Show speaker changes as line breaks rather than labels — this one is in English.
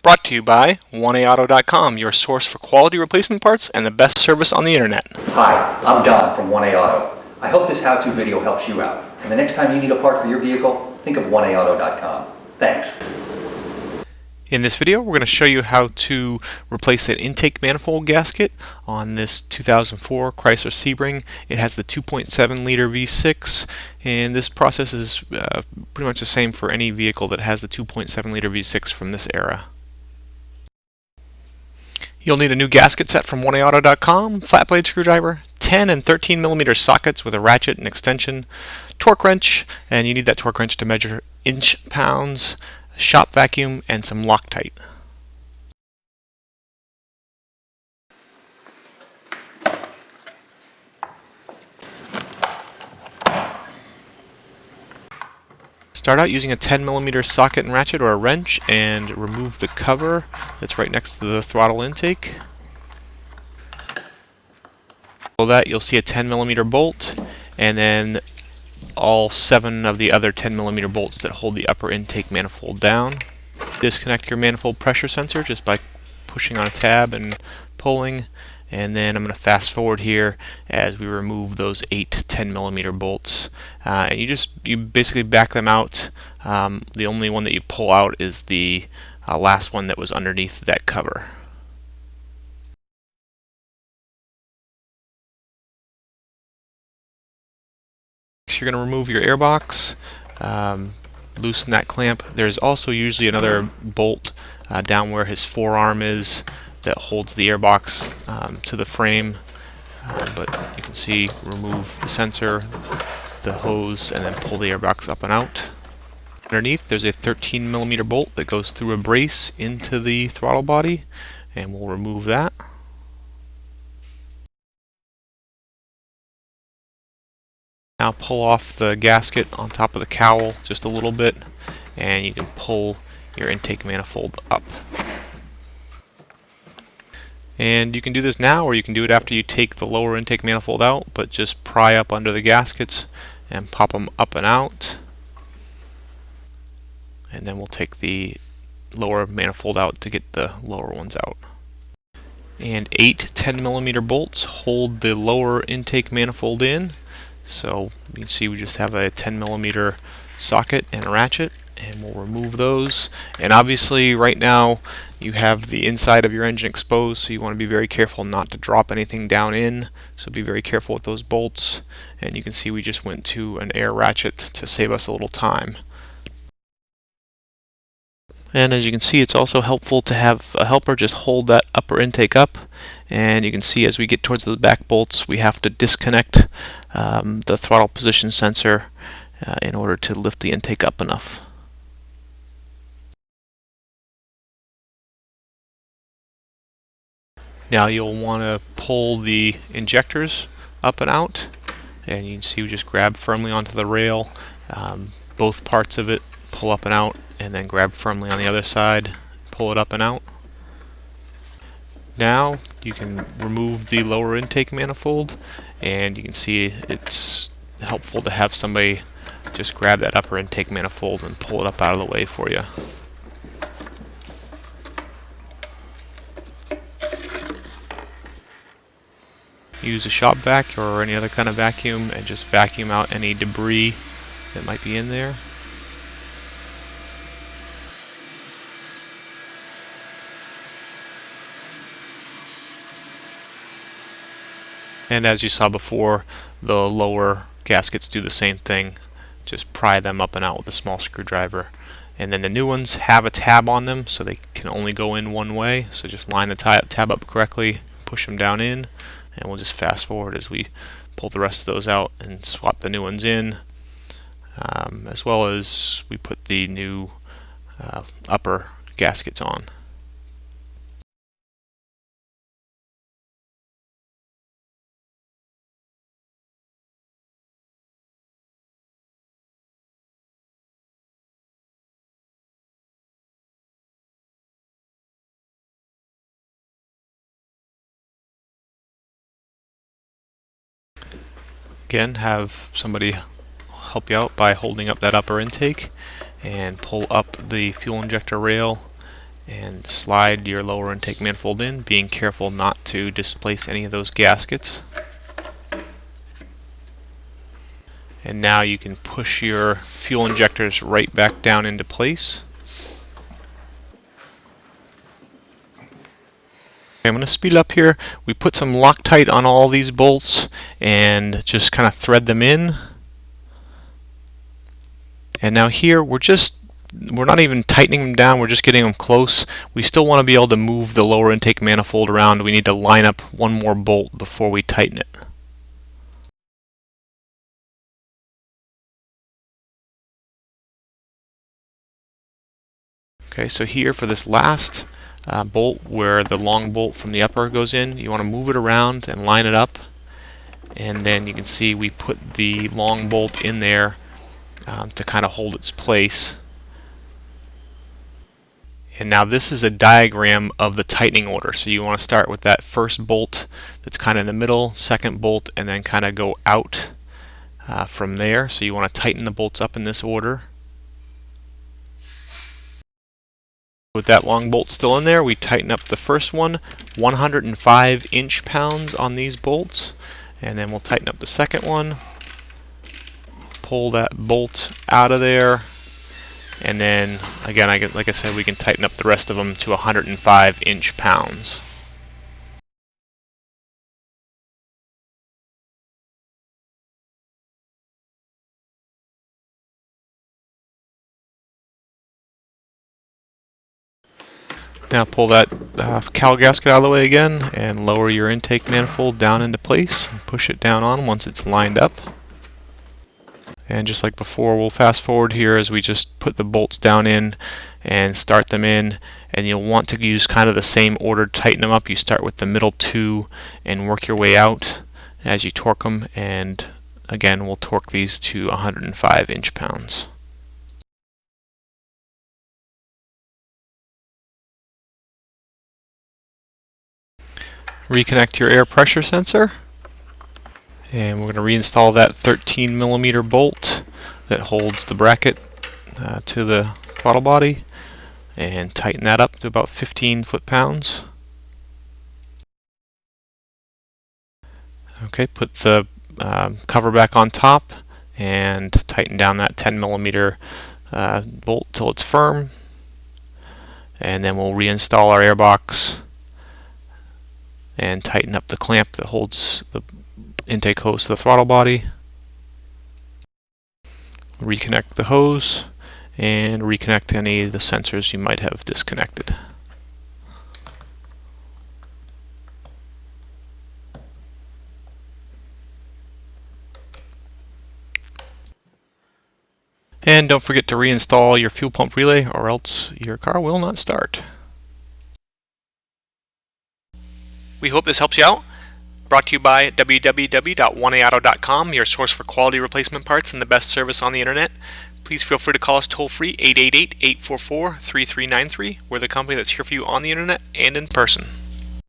Brought to you by 1AAuto.com, your source for quality replacement parts and the best service on the internet.
Hi, I'm Don from 1A Auto. I hope this how-to video helps you out. And the next time you need a part for your vehicle, think of 1AAuto.com. Thanks.
In this video, we're going to show you how to replace an intake manifold gasket on this 2004 Chrysler Sebring. It has the 2.7 liter V6, and this process is pretty much the same for any vehicle that has the 2.7 liter V6 from this era. You'll need a new gasket set from 1AAuto.com, flat blade screwdriver, 10 and 13 millimeter sockets with a ratchet and extension, torque wrench, and you need that torque wrench to measure inch-pounds, a shop vacuum, and some Loctite. Start out using a 10 millimeter socket and ratchet or a wrench and remove the cover that's right next to the throttle intake. Below that you'll see a 10 millimeter bolt and then all 7 of the other 10 millimeter bolts that hold the upper intake manifold down. Disconnect your manifold pressure sensor just by pushing on a tab and pulling, and then I'm going to fast forward here as we remove those 8 10 millimeter bolts, and you basically back them out. The only one that you pull out is the last one that was underneath that cover. You're going to remove your airbox, loosen that clamp. There's also usually another bolt down where his forearm is that holds the airbox to the frame, but you can see, remove the sensor, the hose, and then pull the airbox up and out. Underneath there's a 13 millimeter bolt that goes through a brace into the throttle body, and we'll remove that. Now pull off the gasket on top of the cowl just a little bit, and you can pull your intake manifold up. And you can do this now, or you can do it after you take the lower intake manifold out, but just pry up under the gaskets and pop them up and out. And then we'll take the lower manifold out to get the lower ones out. And 8 10 millimeter bolts hold the lower intake manifold in. So you can see we just have a 10 millimeter socket and a ratchet, and we'll remove those. And obviously right now you have the inside of your engine exposed, so you want to be very careful not to drop anything down in, so be very careful with those bolts. And you can see we just went to an air ratchet to save us a little time. And as you can see, it's also helpful to have a helper just hold that upper intake up, and you can see as we get towards the back bolts we have to disconnect the throttle position sensor in order to lift the intake up enough. Now you'll want to pull the injectors up and out, and you can see we just grab firmly onto the rail, both parts of it, pull up and out, and then grab firmly on the other side, pull it up and out. Now you can remove the lower intake manifold, and you can see it's helpful to have somebody just grab that upper intake manifold and pull it up out of the way for you. Use a shop vac or any other kind of vacuum and just vacuum out any debris that might be in there. And as you saw before, the lower gaskets do the same thing. Just pry them up and out with a small screwdriver. And then the new ones have a tab on them, so they can only go in one way. So just line the tab up correctly, push them down in, and we'll just fast forward as we pull the rest of those out and swap the new ones in, as well as we put the new upper gaskets on. Again, have somebody help you out by holding up that upper intake and pull up the fuel injector rail and slide your lower intake manifold in, being careful not to displace any of those gaskets. And now you can push your fuel injectors right back down into place. I'm going to speed up here. We put some Loctite on all these bolts and just kind of thread them in. And now here we're not even tightening them down, we're just getting them close. We still want to be able to move the lower intake manifold around. We need to line up one more bolt before we tighten it. Okay, so here for this last bolt where the long bolt from the upper goes in, you want to move it around and line it up. And then you can see we put the long bolt in there to kind of hold its place. And now this is a diagram of the tightening order. So you want to start with that first bolt that's kind of in the middle, second bolt, and then kind of go out from there. So you want to tighten the bolts up in this order. With that long bolt still in there, we tighten up the first one, 105 inch-pounds on these bolts, and then we'll tighten up the second one, pull that bolt out of there, and then again, like I said, we can tighten up the rest of them to 105 inch-pounds. Now pull that cowl gasket out of the way again and lower your intake manifold down into place and push it down on once it's lined up. And just like before, we'll fast forward here as we just put the bolts down in and start them in, and you'll want to use kind of the same order to tighten them up. You start with the middle two and work your way out as you torque them, and again we'll torque these to 105 inch-pounds. Reconnect your air pressure sensor, and we're going to reinstall that 13mm bolt that holds the bracket to the throttle body and tighten that up to about 15 foot-pounds. Okay, put the cover back on top and tighten down that 10mm bolt till it's firm, and then we'll reinstall our airbox and tighten up the clamp that holds the intake hose to the throttle body. Reconnect the hose and reconnect any of the sensors you might have disconnected. And don't forget to reinstall your fuel pump relay, or else your car will not start. We hope this helps you out. Brought to you by www.oneauto.com, your source for quality replacement parts and the best service on the internet. Please feel free to call us toll-free 888-844-3393. We're the company that's here for you on the internet and in person.